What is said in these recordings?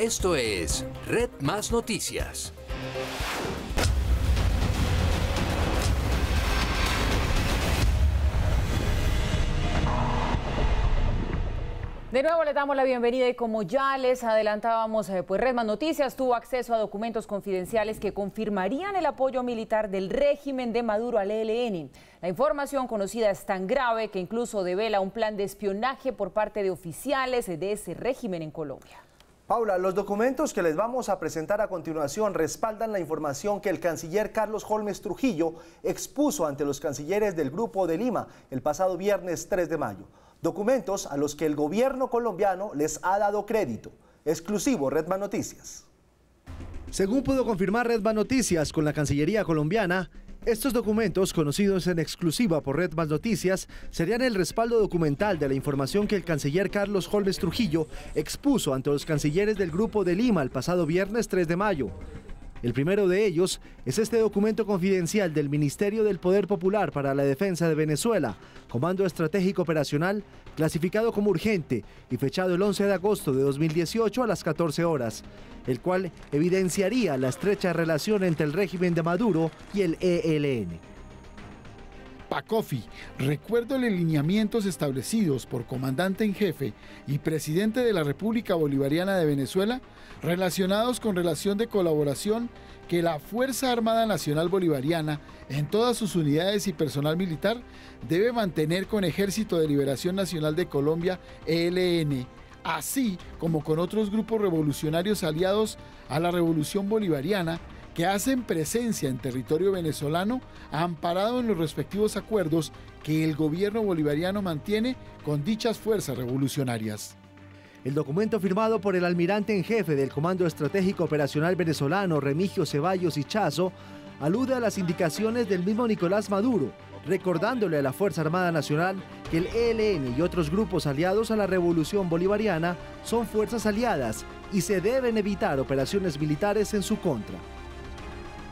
Esto es Red Más Noticias. De nuevo les damos la bienvenida y como ya les adelantábamos, pues Red Más Noticias tuvo acceso a documentos confidenciales que confirmarían el apoyo militar del régimen de Maduro al ELN. La información conocida es tan grave que incluso devela un plan de espionaje por parte de oficiales de ese régimen en Colombia. Paula, los documentos que les vamos a presentar a continuación respaldan la información que el canciller Carlos Holmes Trujillo expuso ante los cancilleres del Grupo de Lima el pasado viernes 3 de mayo. Documentos a los que el gobierno colombiano les ha dado crédito. Exclusivo Red Más Noticias. Según pudo confirmar Red Más Noticias con la Cancillería colombiana, estos documentos, conocidos en exclusiva por Red Más Noticias, serían el respaldo documental de la información que el canciller Carlos Holmes Trujillo expuso ante los cancilleres del Grupo de Lima el pasado viernes 3 de mayo. El primero de ellos es este documento confidencial del Ministerio del Poder Popular para la Defensa de Venezuela, Comando Estratégico Operacional, clasificado como urgente y fechado el 11 de agosto de 2018 a las 14 horas, el cual evidenciaría la estrecha relación entre el régimen de Maduro y el ELN. Pacofi, recuerdo los lineamientos establecidos por comandante en jefe y presidente de la República Bolivariana de Venezuela relacionados con relación de colaboración que la Fuerza Armada Nacional Bolivariana en todas sus unidades y personal militar debe mantener con Ejército de Liberación Nacional de Colombia, ELN, así como con otros grupos revolucionarios aliados a la Revolución Bolivariana que hacen presencia en territorio venezolano, amparado en los respectivos acuerdos que el gobierno bolivariano mantiene con dichas fuerzas revolucionarias. El documento firmado por el almirante en jefe del Comando Estratégico Operacional Venezolano, Remigio Ceballos Ichazo, alude a las indicaciones del mismo Nicolás Maduro, recordándole a la Fuerza Armada Nacional que el ELN y otros grupos aliados a la Revolución Bolivariana son fuerzas aliadas y se deben evitar operaciones militares en su contra.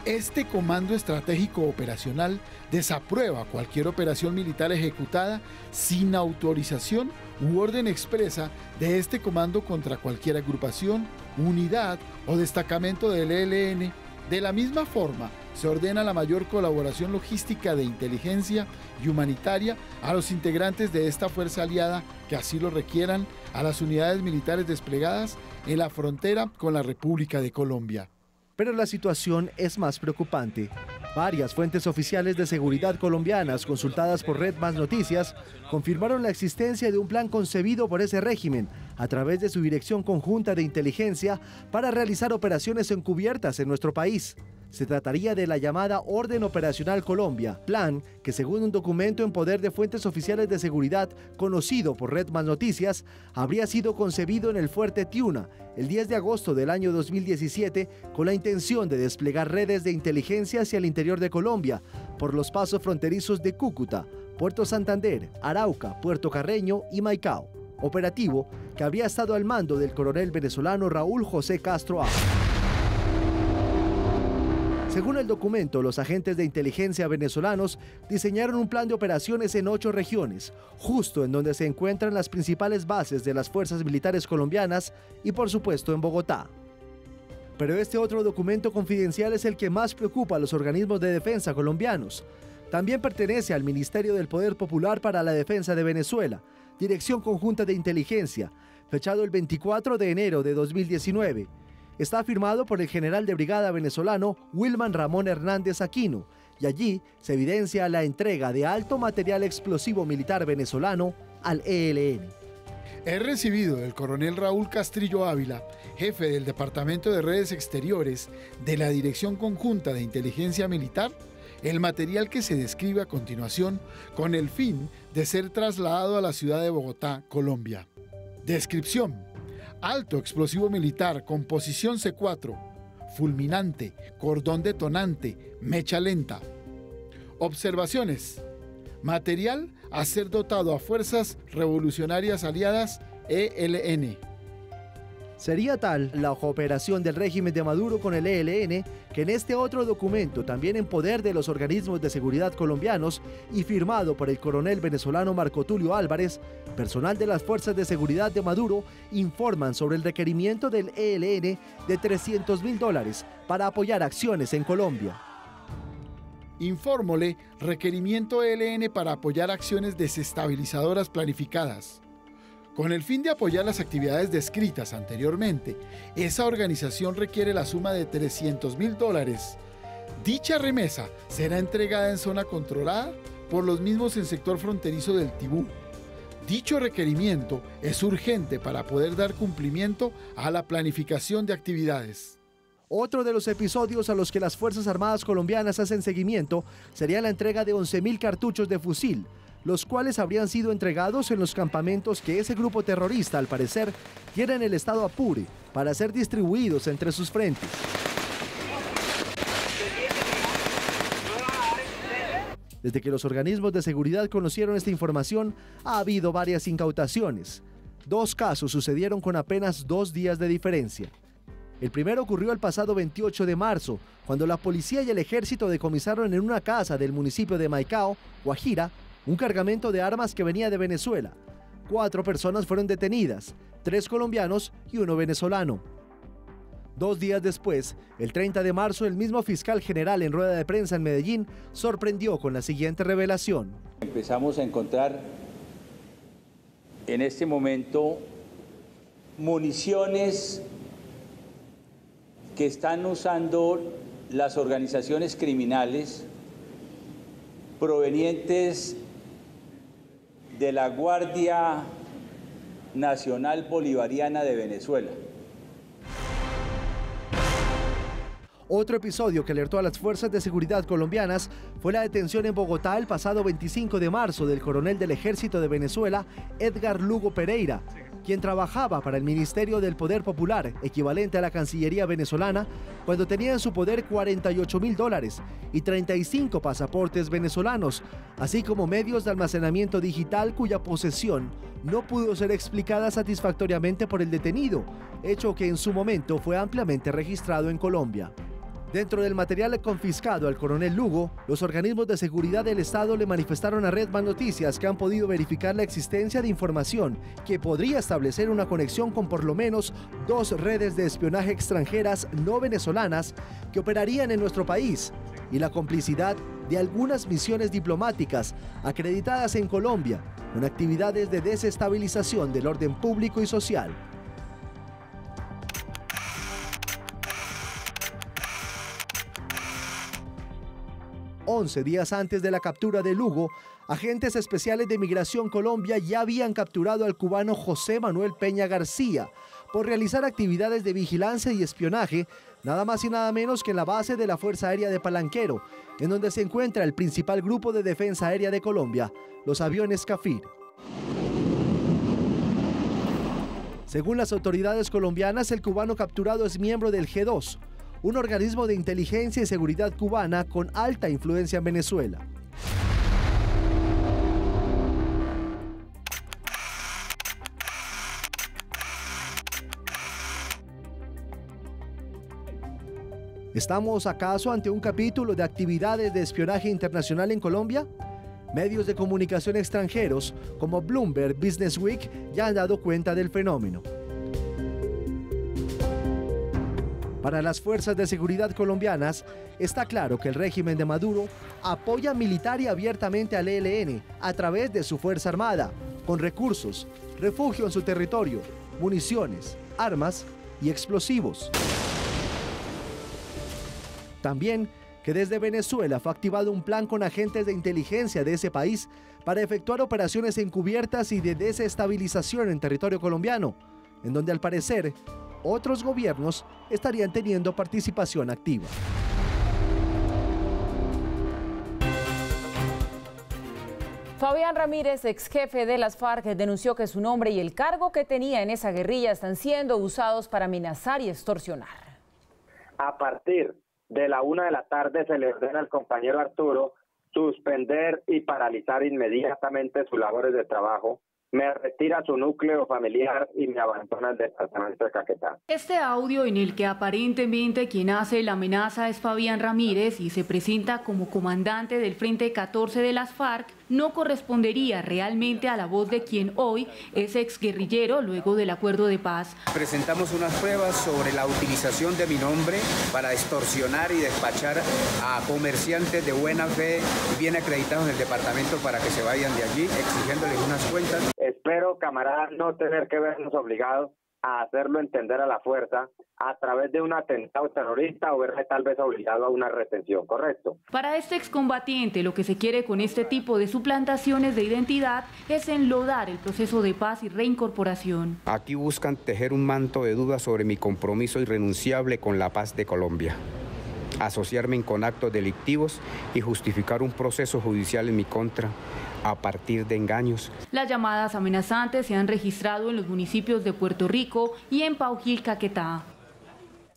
Este Comando Estratégico Operacional desaprueba cualquier operación militar ejecutada sin autorización u orden expresa de este comando contra cualquier agrupación, unidad o destacamento del ELN. De la misma forma, se ordena la mayor colaboración logística de inteligencia y humanitaria a los integrantes de esta fuerza aliada que así lo requieran, a las unidades militares desplegadas en la frontera con la República de Colombia. Pero la situación es más preocupante. Varias fuentes oficiales de seguridad colombianas consultadas por Red Más Noticias confirmaron la existencia de un plan concebido por ese régimen a través de su Dirección Conjunta de Inteligencia para realizar operaciones encubiertas en nuestro país. Se trataría de la llamada Orden Operacional Colombia, plan que según un documento en poder de fuentes oficiales de seguridad conocido por Red Más Noticias, habría sido concebido en el Fuerte Tiuna el 10 de agosto del año 2017 con la intención de desplegar redes de inteligencia hacia el interior de Colombia por los pasos fronterizos de Cúcuta, Puerto Santander, Arauca, Puerto Carreño y Maicao. Operativo que habría estado al mando del coronel venezolano Raúl José Castro A. Según el documento, los agentes de inteligencia venezolanos diseñaron un plan de operaciones en 8 regiones, justo en donde se encuentran las principales bases de las fuerzas militares colombianas y por supuesto en Bogotá. Pero este otro documento confidencial es el que más preocupa a los organismos de defensa colombianos. También pertenece al Ministerio del Poder Popular para la Defensa de Venezuela, Dirección Conjunta de Inteligencia, fechado el 24 de enero de 2019. Está firmado por el general de brigada venezolano Wilman Ramón Hernández Aquino, y allí se evidencia la entrega de alto material explosivo militar venezolano al ELN. He recibido del coronel Raúl Castrillo Ávila, jefe del Departamento de Redes Exteriores de la Dirección Conjunta de Inteligencia Militar, el material que se describe a continuación con el fin de ser trasladado a la ciudad de Bogotá, Colombia. Descripción: alto explosivo militar, composición C4, fulminante, cordón detonante, mecha lenta. Observaciones: material a ser dotado a Fuerzas Revolucionarias Aliadas ELN. Sería tal la cooperación del régimen de Maduro con el ELN que en este otro documento, también en poder de los organismos de seguridad colombianos y firmado por el coronel venezolano Marco Tulio Álvarez, personal de las fuerzas de seguridad de Maduro informan sobre el requerimiento del ELN de $300.000 para apoyar acciones en Colombia. Infórmole, requerimiento ELN para apoyar acciones desestabilizadoras planificadas. Con el fin de apoyar las actividades descritas anteriormente, esa organización requiere la suma de $300.000. Dicha remesa será entregada en zona controlada por los mismos en sector fronterizo del Tibú. Dicho requerimiento es urgente para poder dar cumplimiento a la planificación de actividades. Otro de los episodios a los que las Fuerzas Armadas colombianas hacen seguimiento sería la entrega de 11.000 cartuchos de fusil, los cuales habrían sido entregados en los campamentos que ese grupo terrorista, al parecer, tiene en el estado Apure, para ser distribuidos entre sus frentes. Desde que los organismos de seguridad conocieron esta información, ha habido varias incautaciones. 2 casos sucedieron con apenas 2 días de diferencia. El primero ocurrió el pasado 28 de marzo, cuando la policía y el ejército decomisaron en una casa del municipio de Maicao, Guajira, un cargamento de armas que venía de Venezuela. 4 personas fueron detenidas, 3 colombianos y 1 venezolano. 2 días después, el 30 de marzo, el mismo fiscal general en rueda de prensa en Medellín sorprendió con la siguiente revelación. Empezamos a encontrar en este momento municiones que están usando las organizaciones criminales provenientes de la Guardia Nacional Bolivariana de Venezuela. Otro episodio que alertó a las fuerzas de seguridad colombianas fue la detención en Bogotá el pasado 25 de marzo del coronel del Ejército de Venezuela, Edgar Lugo Pereira, quien trabajaba para el Ministerio del Poder Popular, equivalente a la Cancillería venezolana, cuando tenía en su poder $48.000 y 35 pasaportes venezolanos, así como medios de almacenamiento digital cuya posesión no pudo ser explicada satisfactoriamente por el detenido, hecho que en su momento fue ampliamente registrado en Colombia. Dentro del material confiscado al coronel Lugo, los organismos de seguridad del Estado le manifestaron a Red Más Noticias que han podido verificar la existencia de información que podría establecer una conexión con por lo menos 2 redes de espionaje extranjeras no venezolanas que operarían en nuestro país y la complicidad de algunas misiones diplomáticas acreditadas en Colombia con actividades de desestabilización del orden público y social. 11 días antes de la captura de Lugo, agentes especiales de Migración Colombia ya habían capturado al cubano José Manuel Peña García por realizar actividades de vigilancia y espionaje, nada más y nada menos que en la base de la Fuerza Aérea de Palanquero, en donde se encuentra el principal grupo de defensa aérea de Colombia, los aviones Cafir. Según las autoridades colombianas, el cubano capturado es miembro del G2, un organismo de inteligencia y seguridad cubana con alta influencia en Venezuela. ¿Estamos acaso ante un capítulo de actividades de espionaje internacional en Colombia? Medios de comunicación extranjeros como Bloomberg Business Week ya han dado cuenta del fenómeno. Para las fuerzas de seguridad colombianas, está claro que el régimen de Maduro apoya militar y abiertamente al ELN a través de su Fuerza Armada, con recursos, refugio en su territorio, municiones, armas y explosivos. También que desde Venezuela fue activado un plan con agentes de inteligencia de ese país para efectuar operaciones encubiertas y de desestabilización en territorio colombiano, en donde al parecer otros gobiernos estarían teniendo participación activa. Fabián Ramírez, ex jefe de las FARC, denunció que su nombre y el cargo que tenía en esa guerrilla están siendo usados para amenazar y extorsionar. A partir de la 1 de la tarde se le ordena al compañero Arturo suspender y paralizar inmediatamente sus labores de trabajo me retira su núcleo familiar y me abandona el departamento de Caquetá. Este audio en el que aparentemente quien hace la amenaza es Fabián Ramírez y se presenta como comandante del Frente 14 de las FARC, no correspondería realmente a la voz de quien hoy es exguerrillero luego del acuerdo de paz. Presentamos unas pruebas sobre la utilización de mi nombre para extorsionar y despachar a comerciantes de buena fe bien acreditados en el departamento para que se vayan de allí exigiéndoles unas cuentas. Espero, camaradas, no tener que vernos obligados a hacerlo entender a la fuerza a través de un atentado terrorista o verme tal vez obligado a una retención, ¿correcto? Para este excombatiente, lo que se quiere con este tipo de suplantaciones de identidad es enlodar el proceso de paz y reincorporación. Aquí buscan tejer un manto de dudas sobre mi compromiso irrenunciable con la paz de Colombia, asociarme con actos delictivos y justificar un proceso judicial en mi contra a partir de engaños. Las llamadas amenazantes se han registrado en los municipios de Puerto Rico y en Paujil, Caquetá.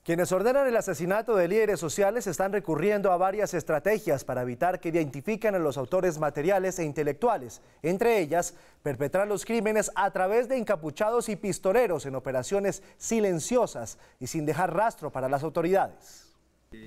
Quienes ordenan el asesinato de líderes sociales están recurriendo a varias estrategias para evitar que identifiquen a los autores materiales e intelectuales. Entre ellas, perpetrar los crímenes a través de encapuchados y pistoleros en operaciones silenciosas y sin dejar rastro para las autoridades.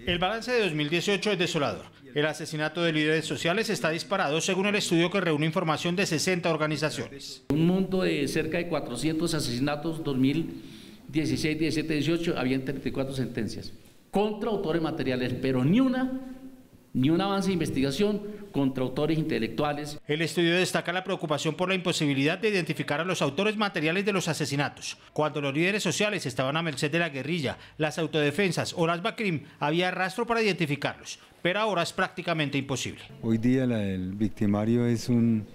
El balance de 2018 es desolador. El asesinato de líderes sociales está disparado según el estudio que reúne información de 60 organizaciones. Un monto de cerca de 400 asesinatos 2016, 17, 18, habían 34 sentencias contra autores materiales, pero ni un avance de investigación contra autores intelectuales. El estudio destaca la preocupación por la imposibilidad de identificar a los autores materiales de los asesinatos. Cuando los líderes sociales estaban a merced de la guerrilla, las autodefensas o las BACRIM, había rastro para identificarlos, pero ahora es prácticamente imposible. Hoy día el victimario es un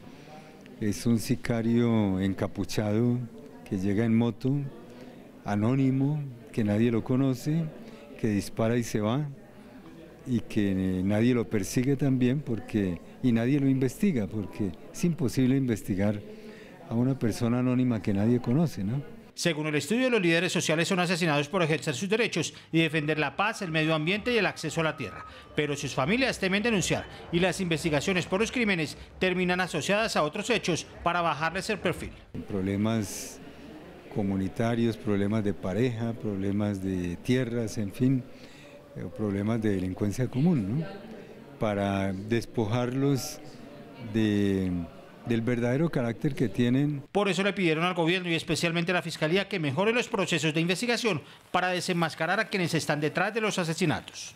sicario encapuchado que llega en moto, anónimo, que nadie lo conoce, que dispara y se va, y que nadie lo persigue también y nadie lo investiga, porque es imposible investigar a una persona anónima que nadie conoce, ¿no? Según el estudio, los líderes sociales son asesinados por ejercer sus derechos y defender la paz, el medio ambiente y el acceso a la tierra. Pero sus familias temen denunciar y las investigaciones por los crímenes terminan asociadas a otros hechos para bajarles el perfil. Problemas comunitarios, problemas de pareja, problemas de tierras, en fin, problemas de delincuencia común, ¿no? Para despojarlos del verdadero carácter que tienen. Por eso le pidieron al gobierno y especialmente a la Fiscalía que mejore los procesos de investigación para desenmascarar a quienes están detrás de los asesinatos.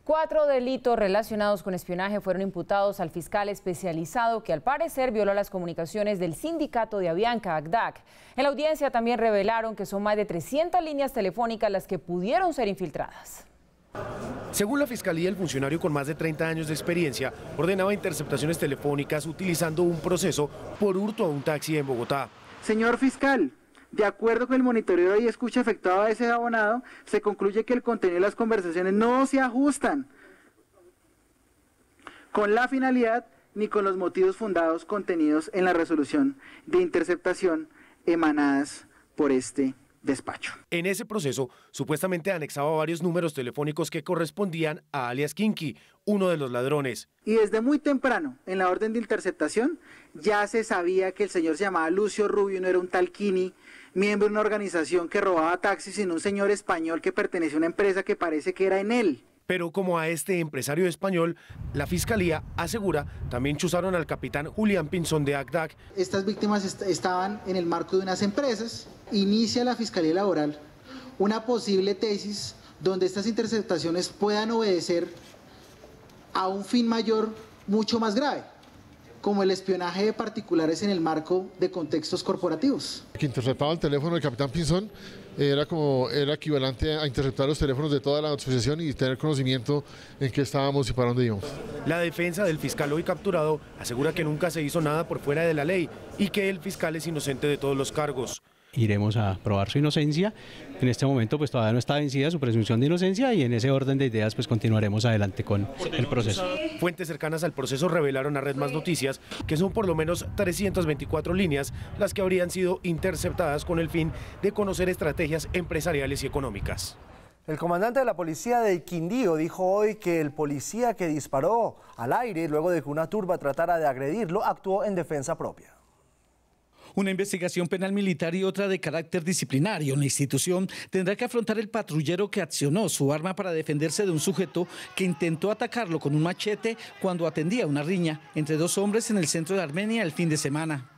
4 delitos relacionados con espionaje fueron imputados al fiscal especializado que al parecer violó las comunicaciones del sindicato de Avianca, ACDAC. En la audiencia también revelaron que son más de 300 líneas telefónicas las que pudieron ser infiltradas. Según la Fiscalía, el funcionario con más de 30 años de experiencia ordenaba interceptaciones telefónicas utilizando un proceso por hurto a un taxi en Bogotá. Señor fiscal, de acuerdo con el monitoreo y escucha efectuado a ese abonado, se concluye que el contenido de las conversaciones no se ajustan con la finalidad ni con los motivos fundados contenidos en la resolución de interceptación emanadas por este despacho. En ese proceso, supuestamente anexaba varios números telefónicos que correspondían a alias Kinky, uno de los ladrones. Y desde muy temprano, en la orden de interceptación, ya se sabía que el señor se llamaba Lucio Rubio, no era un tal Kini, miembro de una organización que robaba taxis, sino un señor español que pertenecía a una empresa que parece que era en él. Pero como a este empresario español, la Fiscalía asegura, también chuzaron al capitán Julián Pinzón de ACDAC. Estas víctimas estaban en el marco de unas empresas. Inicia la Fiscalía Laboral una posible tesis donde estas interceptaciones puedan obedecer a un fin mayor mucho más grave, como el espionaje de particulares en el marco de contextos corporativos. Que interceptaba el teléfono del capitán Pinzón era equivalente a interceptar los teléfonos de toda la asociación y tener conocimiento en qué estábamos y para dónde íbamos. La defensa del fiscal hoy capturado asegura que nunca se hizo nada por fuera de la ley y que el fiscal es inocente de todos los cargos. Iremos a probar su inocencia. En este momento pues todavía no está vencida su presunción de inocencia y en ese orden de ideas pues continuaremos adelante con el proceso. Fuentes cercanas al proceso revelaron a Red Más Noticias que son por lo menos 324 líneas las que habrían sido interceptadas con el fin de conocer estrategias empresariales y económicas. El comandante de la policía de Quindío dijo hoy que el policía que disparó al aire luego de que una turba tratara de agredirlo actuó en defensa propia. Una investigación penal militar y otra de carácter disciplinario. La institución tendrá que afrontar el patrullero que accionó su arma para defenderse de un sujeto que intentó atacarlo con un machete cuando atendía una riña entre dos hombres en el centro de Armenia el fin de semana.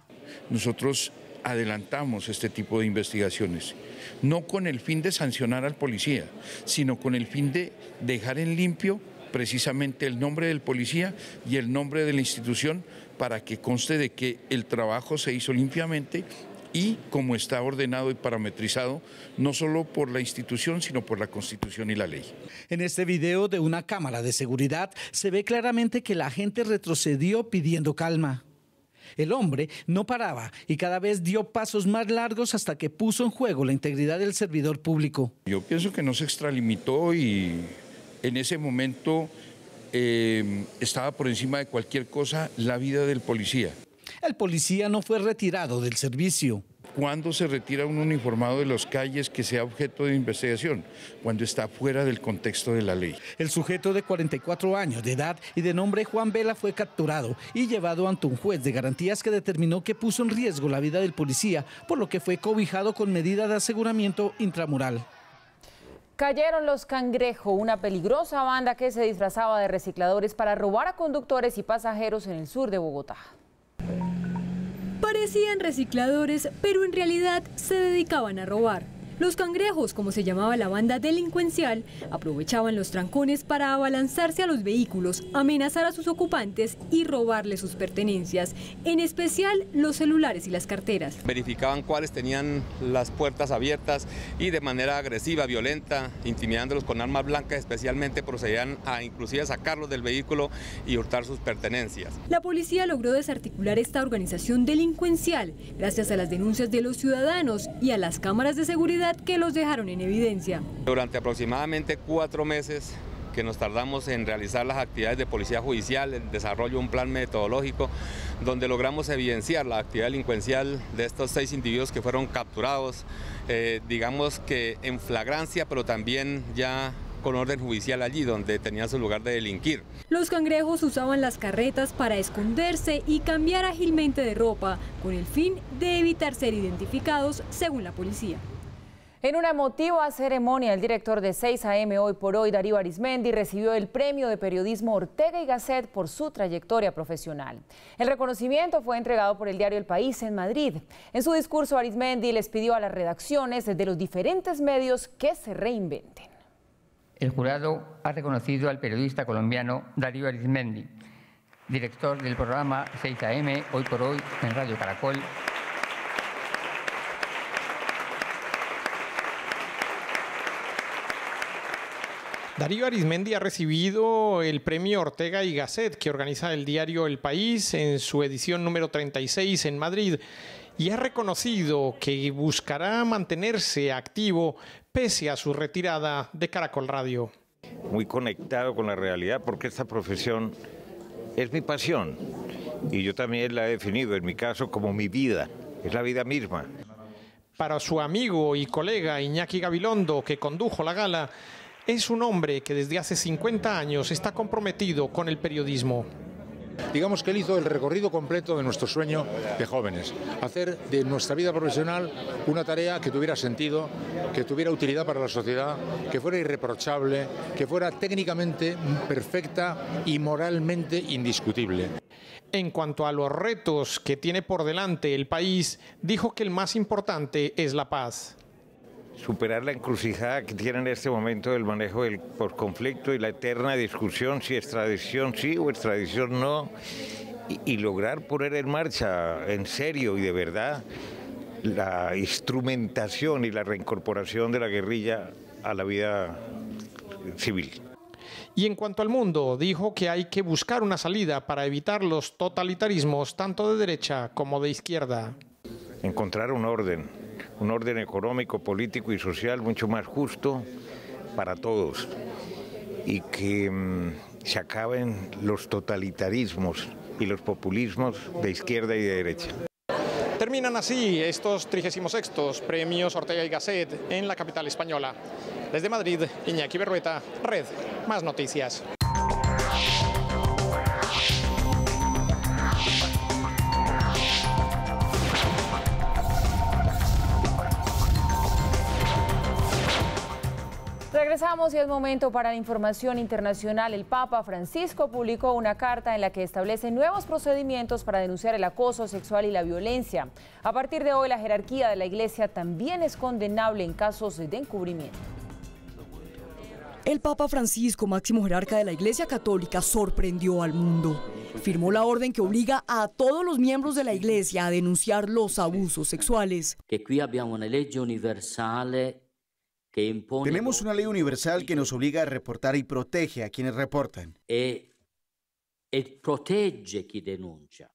Nosotros adelantamos este tipo de investigaciones, no con el fin de sancionar al policía, sino con el fin de dejar en limpio precisamente el nombre del policía y el nombre de la institución para que conste de que el trabajo se hizo limpiamente y como está ordenado y parametrizado, no solo por la institución, sino por la Constitución y la ley. En este video de una cámara de seguridad se ve claramente que la gente retrocedió pidiendo calma. El hombre no paraba y cada vez dio pasos más largos hasta que puso en juego la integridad del servidor público. Yo pienso que no se extralimitó y en ese momento estaba por encima de cualquier cosa la vida del policía. El policía no fue retirado del servicio. ¿Cuándo se retira un uniformado de las calles que sea objeto de investigación? Cuando está fuera del contexto de la ley. El sujeto de 44 años de edad y de nombre Juan Vela fue capturado y llevado ante un juez de garantías que determinó que puso en riesgo la vida del policía, por lo que fue cobijado con medida de aseguramiento intramural. Cayeron los Cangrejo, una peligrosa banda que se disfrazaba de recicladores para robar a conductores y pasajeros en el sur de Bogotá. Parecían recicladores, pero en realidad se dedicaban a robar. Los Cangrejos, como se llamaba la banda delincuencial, aprovechaban los trancones para abalanzarse a los vehículos, amenazar a sus ocupantes y robarles sus pertenencias, en especial los celulares y las carteras. Verificaban cuáles tenían las puertas abiertas y de manera agresiva, violenta, intimidándolos con armas blancas, especialmente procedían a inclusive sacarlos del vehículo y hurtar sus pertenencias. La policía logró desarticular esta organización delincuencial gracias a las denuncias de los ciudadanos y a las cámaras de seguridad que los dejaron en evidencia. Durante aproximadamente 4 meses que nos tardamos en realizar las actividades de policía judicial, el desarrollo de un plan metodológico, donde logramos evidenciar la actividad delincuencial de estos 6 individuos que fueron capturados, digamos que en flagrancia, pero también ya con orden judicial allí, donde tenían su lugar de delinquir. Los Cangrejos usaban las carretas para esconderse y cambiar ágilmente de ropa, con el fin de evitar ser identificados, según la policía. En una emotiva ceremonia, el director de 6 AM Hoy por Hoy, Darío Arizmendi, recibió el premio de periodismo Ortega y Gasset por su trayectoria profesional. El reconocimiento fue entregado por el diario El País en Madrid. En su discurso, Arizmendi les pidió a las redacciones de los diferentes medios que se reinventen. El jurado ha reconocido al periodista colombiano Darío Arizmendi, director del programa 6 AM Hoy por Hoy en Radio Caracol. Darío Arizmendi ha recibido el premio Ortega y Gasset que organiza el diario El País en su edición número 36 en Madrid y ha reconocido que buscará mantenerse activo pese a su retirada de Caracol Radio. Muy conectado con la realidad porque esta profesión es mi pasión y yo también la he definido en mi caso como mi vida, es la vida misma. Para su amigo y colega Iñaki Gabilondo, que condujo la gala, es un hombre que desde hace 50 años está comprometido con el periodismo. Digamos que él hizo el recorrido completo de nuestro sueño de jóvenes, hacer de nuestra vida profesional una tarea que tuviera sentido, que tuviera utilidad para la sociedad, que fuera irreprochable, que fuera técnicamente perfecta y moralmente indiscutible. En cuanto a los retos que tiene por delante el país, dijo que el más importante es la paz. Superar la encrucijada que tiene en este momento el manejo del posconflicto y la eterna discusión si extradición sí o extradición no, y lograr poner en marcha en serio y de verdad la instrumentación y la reincorporación de la guerrilla a la vida civil. Y en cuanto al mundo, dijo que hay que buscar una salida para evitar los totalitarismos tanto de derecha como de izquierda. Encontrar un orden económico, político y social mucho más justo para todos y que se acaben los totalitarismos y los populismos de izquierda y de derecha. Terminan así estos 36º premios Ortega y Gasset en la capital española. Desde Madrid, Iñaki Berrueta, Red Más Noticias. Regresamos y es momento para la información internacional. El Papa Francisco publicó una carta en la que establece nuevos procedimientos para denunciar el acoso sexual y la violencia. A partir de hoy, la jerarquía de la Iglesia también es condenable en casos de encubrimiento. El Papa Francisco, máximo jerarca de la Iglesia Católica, sorprendió al mundo. Firmó la orden que obliga a todos los miembros de la Iglesia a denunciar los abusos sexuales. Tenemos una ley universal que nos obliga a reportar y protege a quienes reportan.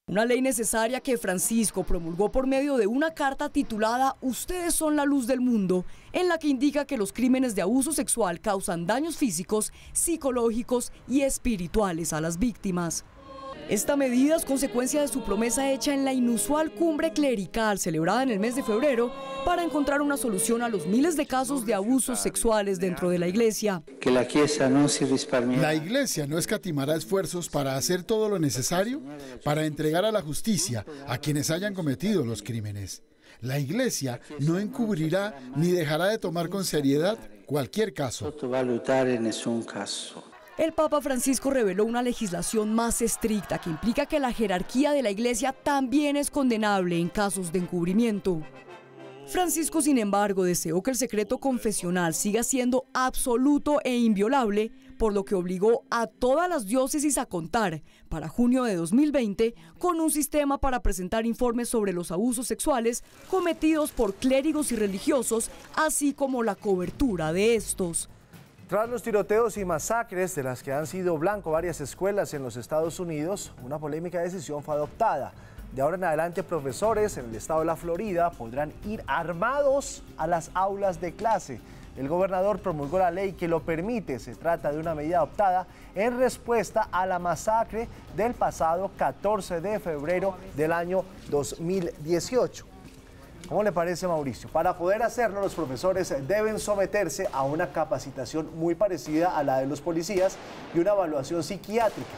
Una ley necesaria que Francisco promulgó por medio de una carta titulada Ustedes son la luz del mundo, en la que indica que los crímenes de abuso sexual causan daños físicos, psicológicos y espirituales a las víctimas. Esta medida es consecuencia de su promesa hecha en la inusual cumbre clerical celebrada en el mes de febrero para encontrar una solución a los miles de casos de abusos sexuales dentro de la Iglesia. La Iglesia no escatimará esfuerzos para hacer todo lo necesario para entregar a la justicia a quienes hayan cometido los crímenes. La Iglesia no encubrirá ni dejará de tomar con seriedad cualquier caso. El Papa Francisco reveló una legislación más estricta que implica que la jerarquía de la Iglesia también es condenable en casos de encubrimiento. Francisco, sin embargo, deseó que el secreto confesional siga siendo absoluto e inviolable, por lo que obligó a todas las diócesis a contar, para junio de 2020, con un sistema para presentar informes sobre los abusos sexuales cometidos por clérigos y religiosos, así como la cobertura de estos. Tras los tiroteos y masacres de las que han sido blanco varias escuelas en los Estados Unidos, una polémica decisión fue adoptada. De ahora en adelante, profesores en el estado de la Florida podrán ir armados a las aulas de clase. El gobernador promulgó la ley que lo permite. Se trata de una medida adoptada en respuesta a la masacre del pasado 14 de febrero del año 2018. ¿Cómo le parece, Mauricio? Para poder hacerlo, los profesores deben someterse a una capacitación muy parecida a la de los policías y una evaluación psiquiátrica.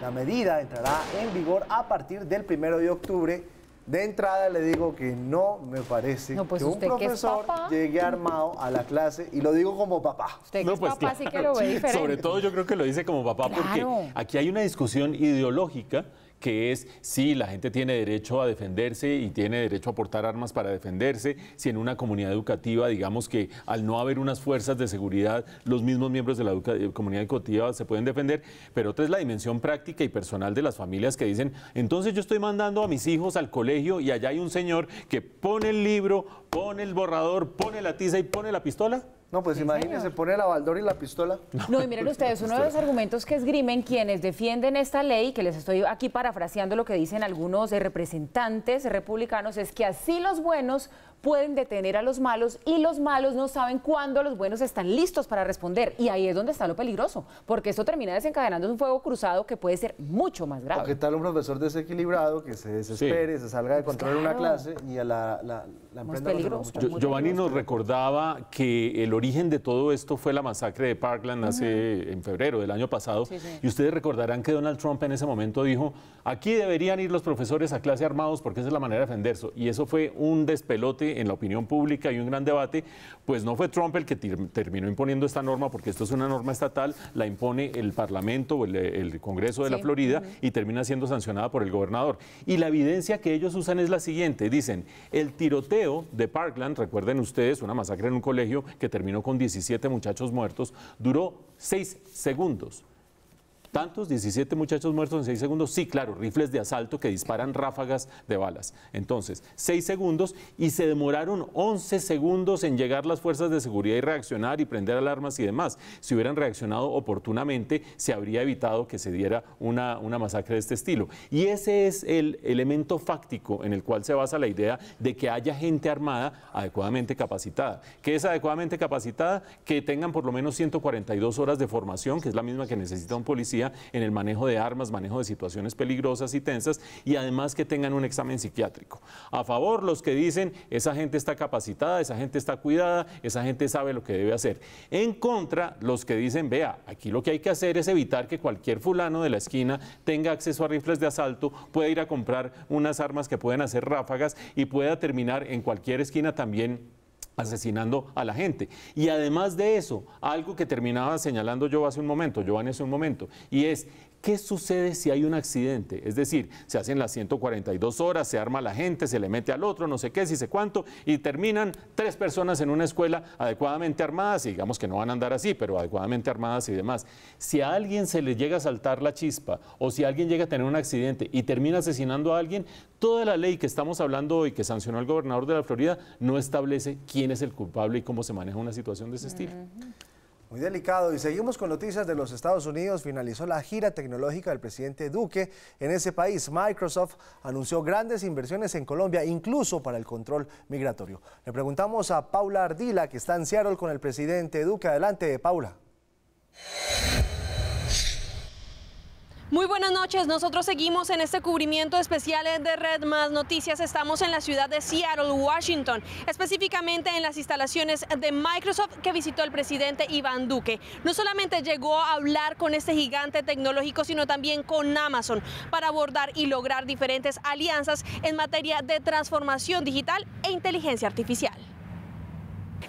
La medida entrará en vigor a partir del 1 de octubre. De entrada le digo que no me parece que un profesor llegue armado a la clase, y lo digo como papá. Usted que es papá sí que lo ve diferente. Sobre todo yo creo que lo dice como papá porque aquí hay una discusión ideológica que es si la gente tiene derecho a defenderse y tiene derecho a portar armas para defenderse, si en una comunidad educativa, digamos que al no haber unas fuerzas de seguridad, los mismos miembros de la comunidad educativa se pueden defender, pero otra es la dimensión práctica y personal de las familias que dicen, entonces yo estoy mandando a mis hijos al colegio y allá hay un señor que pone el libro, pone el borrador, pone la tiza y pone la pistola. No, pues imagínense, pone la baldora y la pistola. No, y miren ustedes, uno de los argumentos que esgrimen quienes defienden esta ley, que les estoy aquí parafraseando lo que dicen algunos representantes republicanos, es que así los buenos pueden detener a los malos y los malos no saben cuándo los buenos están listos para responder. Y ahí es donde está lo peligroso, porque esto termina desencadenando un fuego cruzado que puede ser mucho más grave. ¿O qué tal un profesor desequilibrado que se desespere, se salga de control en una clase y a la emprenda? Giovanni nos recordaba que el origen de todo esto fue la masacre de Parkland en febrero del año pasado. Y ustedes recordarán que Donald Trump en ese momento dijo, aquí deberían ir los profesores a clase armados porque esa es la manera de defenderse. Y eso fue un despelote en la opinión pública y un gran debate. Pues no fue Trump el que terminó imponiendo esta norma, porque esto es una norma estatal, la impone el Parlamento o el Congreso de la Florida y termina siendo sancionada por el gobernador. Y la evidencia que ellos usan es la siguiente, dicen, el tiroteo de Parkland, recuerden ustedes, una masacre en un colegio que terminó con 17 muchachos muertos, duró 6 segundos. ¿Tantos? ¿17 muchachos muertos en 6 segundos? Sí, claro, rifles de asalto que disparan ráfagas de balas. Entonces, 6 segundos y se demoraron 11 segundos en llegar las fuerzas de seguridad y reaccionar y prender alarmas y demás. Si hubieran reaccionado oportunamente, se habría evitado que se diera una masacre de este estilo. Y ese es el elemento fáctico en el cual se basa la idea de que haya gente armada adecuadamente capacitada. ¿Qué es adecuadamente capacitada? Que tengan por lo menos 142 horas de formación, que es la misma que necesita un policía en el manejo de armas, manejo de situaciones peligrosas y tensas, y además que tengan un examen psiquiátrico. A favor, los que dicen, esa gente está capacitada, esa gente está cuidada, esa gente sabe lo que debe hacer. En contra, los que dicen, vea, aquí lo que hay que hacer es evitar que cualquier fulano de la esquina tenga acceso a rifles de asalto, pueda ir a comprar unas armas que pueden hacer ráfagas y pueda terminar en cualquier esquina también asesinando a la gente. Y además de eso, algo que terminaba señalando yo hace un momento, Giovanni hace un momento, y es: ¿qué sucede si hay un accidente? Es decir, se hacen las 142 horas, se arma la gente, se le mete al otro, no sé qué, si sé cuánto, y terminan 3 personas en una escuela adecuadamente armadas, y digamos que no van a andar así, pero adecuadamente armadas y demás. Si a alguien se le llega a saltar la chispa, o si alguien llega a tener un accidente y termina asesinando a alguien, toda la ley que estamos hablando hoy, que sancionó el gobernador de la Florida, no establece quién es el culpable y cómo se maneja una situación de ese estilo. Muy delicado. Y seguimos con noticias de los Estados Unidos. Finalizó la gira tecnológica del presidente Duque en ese país. Microsoft anunció grandes inversiones en Colombia, incluso para el control migratorio. Le preguntamos a Paula Ardila, que está en Seattle con el presidente Duque. Adelante, Paula. Muy buenas noches, nosotros seguimos en este cubrimiento especial de Red Más Noticias. Estamos en la ciudad de Seattle, Washington, específicamente en las instalaciones de Microsoft que visitó el presidente Iván Duque. No solamente llegó a hablar con este gigante tecnológico, sino también con Amazon para abordar y lograr diferentes alianzas en materia de transformación digital e inteligencia artificial.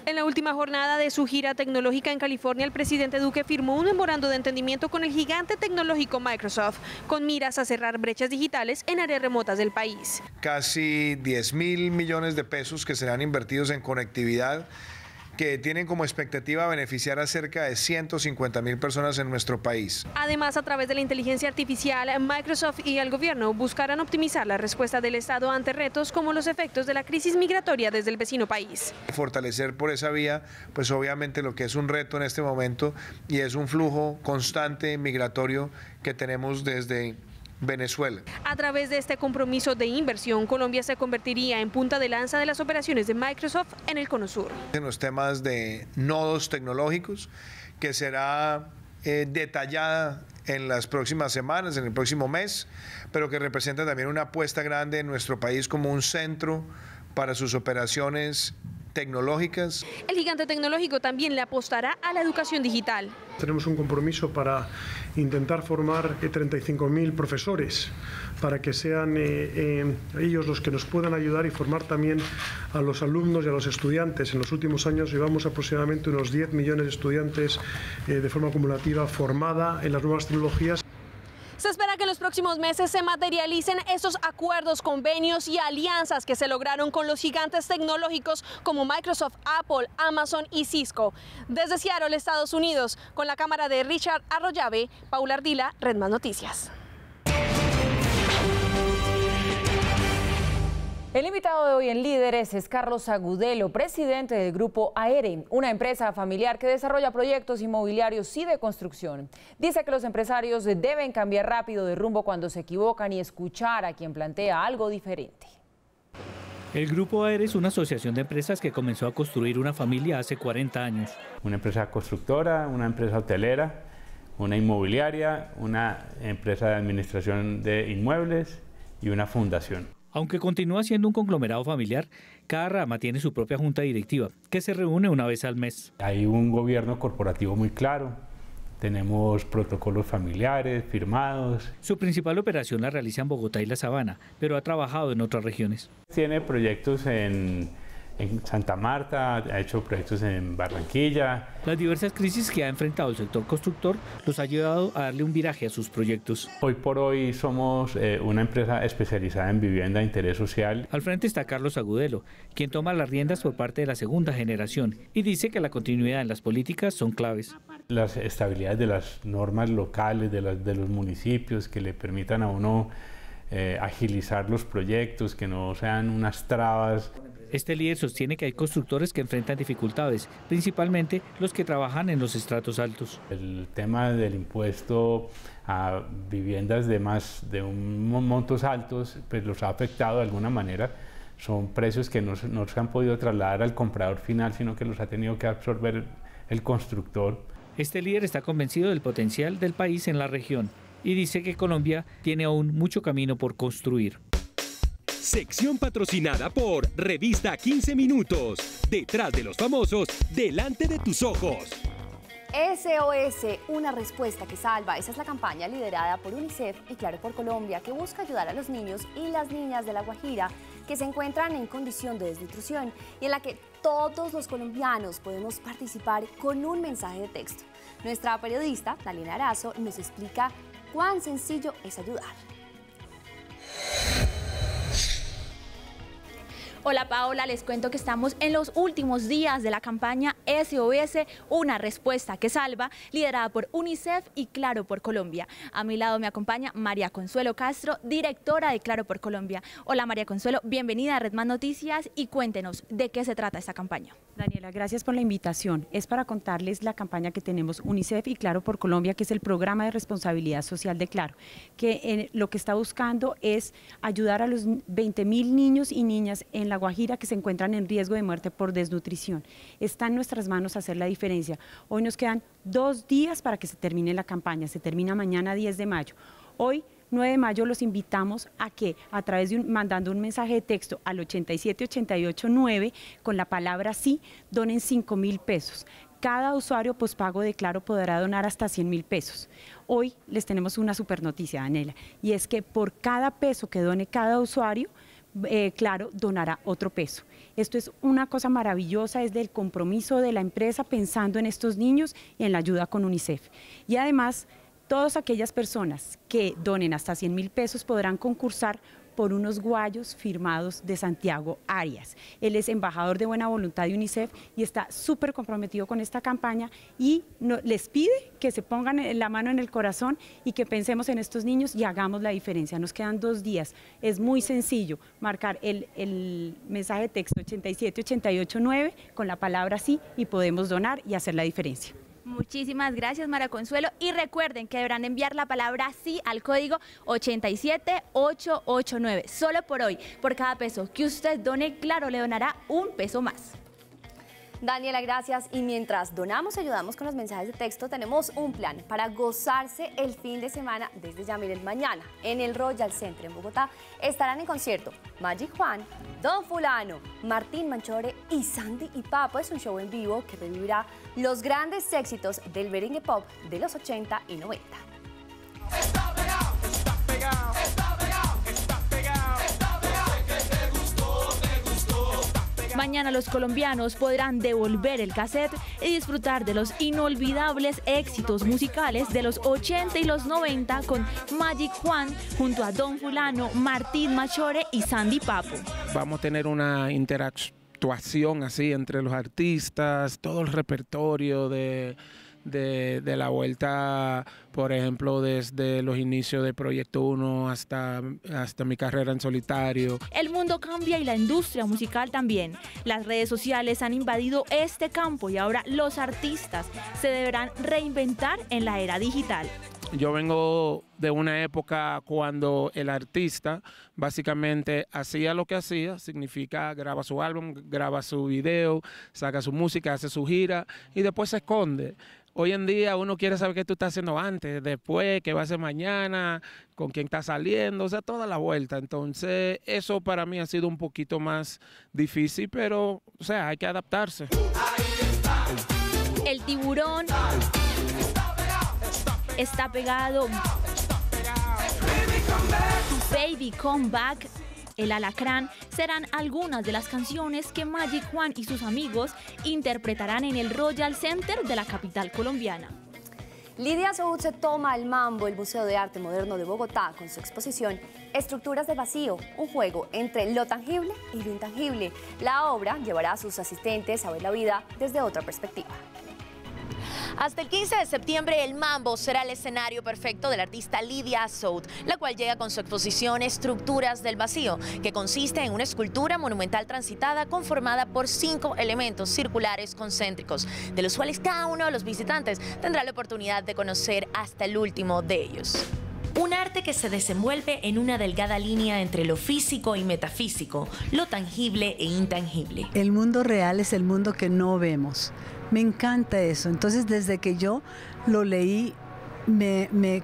En la última jornada de su gira tecnológica en California, el presidente Duque firmó un memorando de entendimiento con el gigante tecnológico Microsoft, con miras a cerrar brechas digitales en áreas remotas del país. Casi 10.000 millones de pesos que serán invertidos en conectividad, que tienen como expectativa beneficiar a cerca de 150.000 personas en nuestro país. Además, a través de la inteligencia artificial, Microsoft y el gobierno buscarán optimizar la respuesta del Estado ante retos como los efectos de la crisis migratoria desde el vecino país. Fortalecer por esa vía, pues obviamente lo que es un reto en este momento, y es un flujo constante migratorio que tenemos desde Venezuela. A través de este compromiso de inversión, Colombia se convertiría en punta de lanza de las operaciones de Microsoft en el Cono Sur. En los temas de nodos tecnológicos, que será detallada en las próximas semanas, en el próximo mes, pero que representa también una apuesta grande en nuestro país como un centro para sus operaciones tecnológicas. El gigante tecnológico también le apostará a la educación digital. Tenemos un compromiso para intentar formar 35.000 profesores para que sean ellos los que nos puedan ayudar y formar también a los alumnos y a los estudiantes. En los últimos años llevamos aproximadamente unos 10 millones de estudiantes de forma acumulativa formada en las nuevas tecnologías. Se espera que en los próximos meses se materialicen esos acuerdos, convenios y alianzas que se lograron con los gigantes tecnológicos como Microsoft, Apple, Amazon y Cisco. Desde Seattle, Estados Unidos, con la cámara de Richard Arroyave, Paula Ardila, Red Más Noticias. El invitado de hoy en Líderes es Carlos Agudelo, presidente del Grupo AERE, una empresa familiar que desarrolla proyectos inmobiliarios y de construcción. Dice que los empresarios deben cambiar rápido de rumbo cuando se equivocan y escuchar a quien plantea algo diferente. El Grupo AERE es una asociación de empresas que comenzó a construir una familia hace 40 años. Una empresa constructora, una empresa hotelera, una inmobiliaria, una empresa de administración de inmuebles y una fundación. Aunque continúa siendo un conglomerado familiar, cada rama tiene su propia junta directiva, que se reúne una vez al mes. Hay un gobierno corporativo muy claro, tenemos protocolos familiares firmados. Su principal operación la realiza en Bogotá y La Sabana, pero ha trabajado en otras regiones. Tiene proyectos en Santa Marta, ha hecho proyectos en Barranquilla. Las diversas crisis que ha enfrentado el sector constructor los ha llevado a darle un viraje a sus proyectos. Hoy por hoy somos una empresa especializada en vivienda de interés social. Al frente está Carlos Agudelo, quien toma las riendas por parte de la segunda generación y dice que la continuidad en las políticas son claves. Las estabilidades de las normas locales, de los municipios, que le permitan a uno agilizar los proyectos, que no sean unas trabas. Este líder sostiene que hay constructores que enfrentan dificultades, principalmente los que trabajan en los estratos altos. El tema del impuesto a viviendas de montos altos, pues los ha afectado de alguna manera. Son precios que no se han podido trasladar al comprador final, sino que los ha tenido que absorber el constructor. Este líder está convencido del potencial del país en la región y dice que Colombia tiene aún mucho camino por construir. Sección patrocinada por Revista 15 Minutos. Detrás de los famosos, delante de tus ojos. SOS, una respuesta que salva. Esa es la campaña liderada por UNICEF y Claro por Colombia, que busca ayudar a los niños y las niñas de La Guajira que se encuentran en condición de desnutrición y en la que todos los colombianos podemos participar con un mensaje de texto. Nuestra periodista, Daniela Arazo, nos explica cuán sencillo es ayudar. Hola Paola, les cuento que estamos en los últimos días de la campaña SOS, una respuesta que salva, liderada por UNICEF y Claro por Colombia. A mi lado me acompaña María Consuelo Castro, directora de Claro por Colombia. Hola María Consuelo, bienvenida a Red Más Noticias y cuéntenos de qué se trata esta campaña. Daniela, gracias por la invitación. Es para contarles la campaña que tenemos UNICEF y Claro por Colombia, que es el programa de responsabilidad social de Claro, que lo que está buscando es ayudar a los 20.000 niños y niñas en La Guajira que se encuentran en riesgo de muerte por desnutrición. Está en nuestras manos hacer la diferencia. Hoy nos quedan 2 días para que se termine la campaña. Se termina mañana 10 de mayo. Hoy 9 de mayo los invitamos a que a través de mandando un mensaje de texto al 87889 con la palabra sí, donen 5.000 pesos. Cada usuario pospago de Claro podrá donar hasta 100.000 pesos. Hoy les tenemos una super noticia, Daniela, y es que por cada peso que done cada usuario, Claro donará otro peso. Esto es una cosa maravillosa, es del compromiso de la empresa pensando en estos niños y en la ayuda con UNICEF. Y además, todas aquellas personas que donen hasta 100.000 pesos podrán concursar por unos guayos firmados de Santiago Arias. Él es embajador de buena voluntad de UNICEF y está súper comprometido con esta campaña y les pide que se pongan la mano en el corazón y que pensemos en estos niños y hagamos la diferencia. Nos quedan 2 días. Es muy sencillo marcar el mensaje de texto 87889 con la palabra sí y podemos donar y hacer la diferencia. Muchísimas gracias, María Consuelo. Y recuerden que deberán enviar la palabra sí al código 87889. Solo por hoy, por cada peso que usted done, Claro le donará un peso más. Daniela, gracias. Y mientras donamos y ayudamos con los mensajes de texto, tenemos un plan para gozarse el fin de semana. Desde ya, miren, mañana en el Royal Center en Bogotá estarán en concierto Magic Juan, Don Fulano, Martín Machore y Sandy y Papo. Es un show en vivo que revivirá los grandes éxitos del merengue pop de los 80 y 90. Está pegado, está pegado, está pegado, está pegado, está pegado. Que te gustó, te gustó. Mañana los colombianos podrán devolver el cassette y disfrutar de los inolvidables éxitos musicales de los 80 y los 90 con Magic Juan junto a Don Fulano, Martín Machore y Sandy Papo. Vamos a tener una interactuación así entre los artistas, todo el repertorio de la vuelta, por ejemplo, desde los inicios de Proyecto 1 hasta mi carrera en solitario. El mundo cambia y la industria musical también. Las redes sociales han invadido este campo y ahora los artistas se deberán reinventar en la era digital. Yo vengo de una época cuando el artista básicamente hacía lo que hacía, significa graba su álbum, graba su video, saca su música, hace su gira y después se esconde. Hoy en día uno quiere saber qué tú estás haciendo antes, después, qué va a hacer mañana, con quién está saliendo, o sea, toda la vuelta. Entonces, eso para mí ha sido un poquito más difícil, pero, o sea, hay que adaptarse. El tiburón está pegado. Baby Come Back, El Alacrán serán algunas de las canciones que Magic Juan y sus amigos interpretarán en el Royal Center de la capital colombiana. Lidia Soud se toma el mambo el Museo de Arte Moderno de Bogotá con su exposición Estructuras de Vacío, un juego entre lo tangible y lo intangible. La obra llevará a sus asistentes a ver la vida desde otra perspectiva. Hasta el 15 de septiembre, el Mambo será el escenario perfecto del artista Lidia Soud, la cual llega con su exposición Estructuras del Vacío, que consiste en una escultura monumental transitada conformada por 5 elementos circulares concéntricos, de los cuales cada uno de los visitantes tendrá la oportunidad de conocer hasta el último de ellos. Un arte que se desenvuelve en una delgada línea entre lo físico y metafísico, lo tangible e intangible. El mundo real es el mundo que no vemos. Me encanta eso. Entonces, desde que yo lo leí, me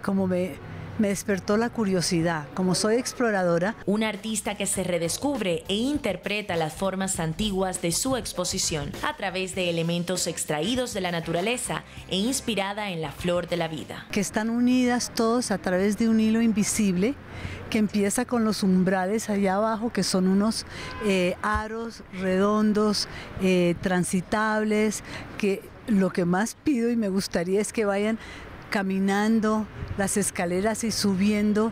me despertó la curiosidad. Como soy exploradora, una artista que se redescubre e interpreta las formas antiguas de su exposición a través de elementos extraídos de la naturaleza e inspirada en la flor de la vida. Que están unidas todos a través de un hilo invisible que empieza con los umbrales allá abajo, que son unos aros redondos, transitables, que lo que más pido y me gustaría es que vayan caminando las escaleras y subiendo,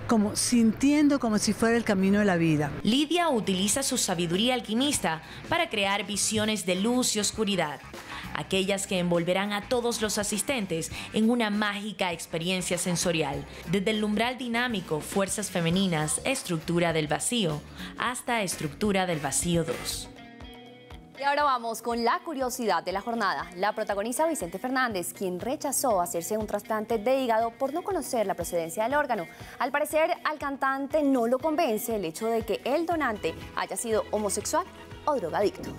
como sintiendo como si fuera el camino de la vida. Lidia utiliza su sabiduría alquimista para crear visiones de luz y oscuridad, aquellas que envolverán a todos los asistentes en una mágica experiencia sensorial, desde el umbral dinámico, fuerzas femeninas, estructura del vacío, hasta estructura del vacío 2. Y ahora vamos con la curiosidad de la jornada. La protagoniza Vicente Fernández, quien rechazó hacerse un trasplante de hígado por no conocer la procedencia del órgano. Al parecer, al cantante no lo convence el hecho de que el donante haya sido homosexual o drogadicto.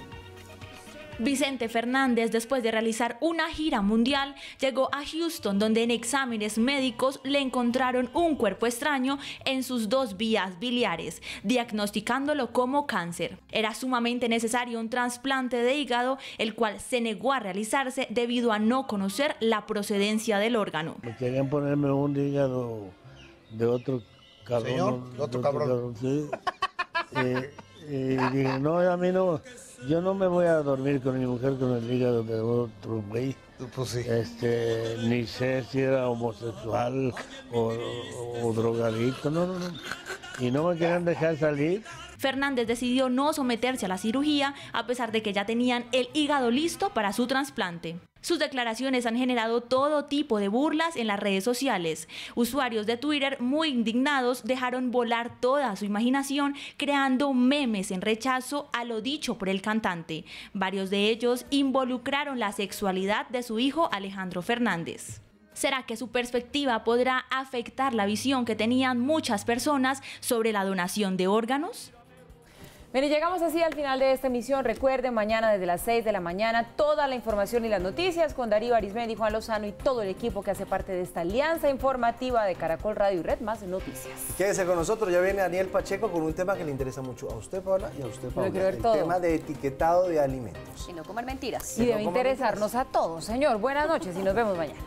Vicente Fernández, después de realizar una gira mundial, llegó a Houston, donde en exámenes médicos le encontraron un cuerpo extraño en sus 2 vías biliares, diagnosticándolo como cáncer. Era sumamente necesario un trasplante de hígado, el cual se negó a realizarse debido a no conocer la procedencia del órgano. Me querían ponerme un hígado de otro cabrón. Señor, otro cabrón. Sí. Y dije, no, a mí no. Yo no me voy a dormir con mi mujer con el hígado de otro güey. Pues sí. Ni sé si era homosexual o drogadicto, no. Y no me querían dejar salir. Fernández decidió no someterse a la cirugía a pesar de que ya tenían el hígado listo para su trasplante. Sus declaraciones han generado todo tipo de burlas en las redes sociales. Usuarios de Twitter muy indignados dejaron volar toda su imaginación creando memes en rechazo a lo dicho por el cantante. Varios de ellos involucraron la sexualidad de su hijo Alejandro Fernández. ¿Será que su perspectiva podrá afectar la visión que tenían muchas personas sobre la donación de órganos? Bien, y llegamos así al final de esta emisión. Recuerden, mañana desde las 6 de la mañana, toda la información y las noticias con Darío Arizmendi, Juan Lozano y todo el equipo que hace parte de esta alianza informativa de Caracol Radio y Red Más Noticias. Quédese con nosotros, ya viene Daniel Pacheco con un tema que le interesa mucho a usted, Paola, y a usted, Paola. El tema de etiquetado de alimentos. Y no comer mentiras. Y debe interesarnos a todos, señor. Buenas noches y nos vemos mañana.